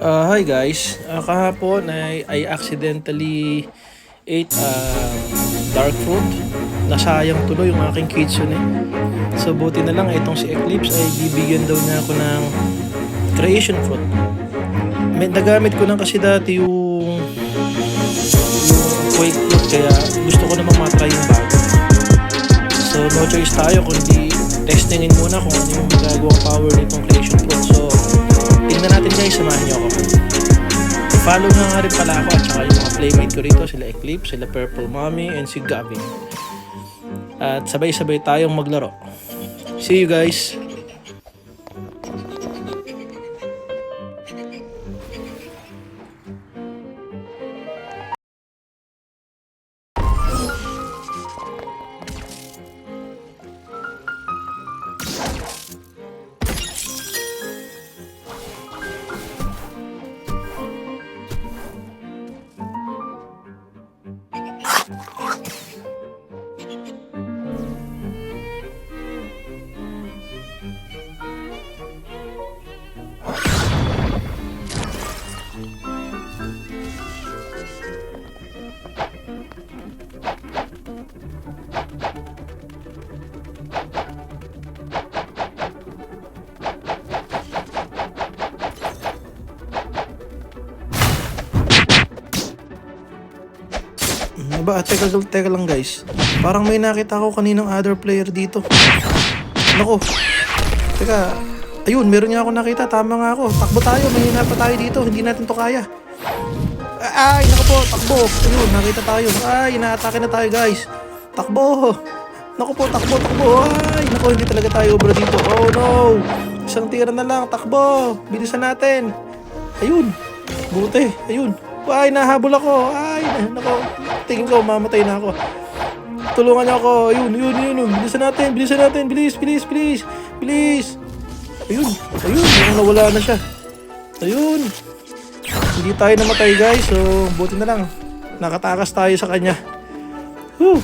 Hi guys, kahapon I accidentally ate dark fruit. Nasayang tuloy yung aking kitsune. So buti na lang itong si Eclipse ay bibigyan daw niya ako ng creation fruit. Nagamit ko lang kasi dati yung quake fruit kaya gusto ko namang matry yung bago. So no choice tayo kundi testingin muna kung ano yung magagawang power nitong creation fruit. So tingnan natin guys, samahan niyo ako. Follow na nga rin pala ako at saka yung mga playmate ko rito, sila Eclipse, sila Purple Mommy, and si Gavin. At sabay-sabay tayong maglaro. See you guys! Teka lang guys. Parang may nakita ako kaninang other player dito. Nako. Teka. Ayun, meron nga ako nakita. Tama nga ako. Takbo tayo. Mahina pa tayo dito. Hindi natin to kaya. Ay, nako po. Takbo. Ayun, nakita tayo. Ay, inaatake na tayo guys. Takbo. Nako po, takbo. Ay, nako, hindi talaga tayo obra dito. Oh no. Isang tira na lang. Takbo. Bilisan natin. Ayun. Buti. Ayun. Ay, nahabol ako. Ay, nako. Tingin ko, mamatay na ako. Tulungan niyo ako. Ayun. Bilisan natin. Bilis. Ayun. Mukhang nawala na siya. Ayun. Hindi tayo namatay guys. So, buti na lang. Nakatakas tayo sa kanya. Whew.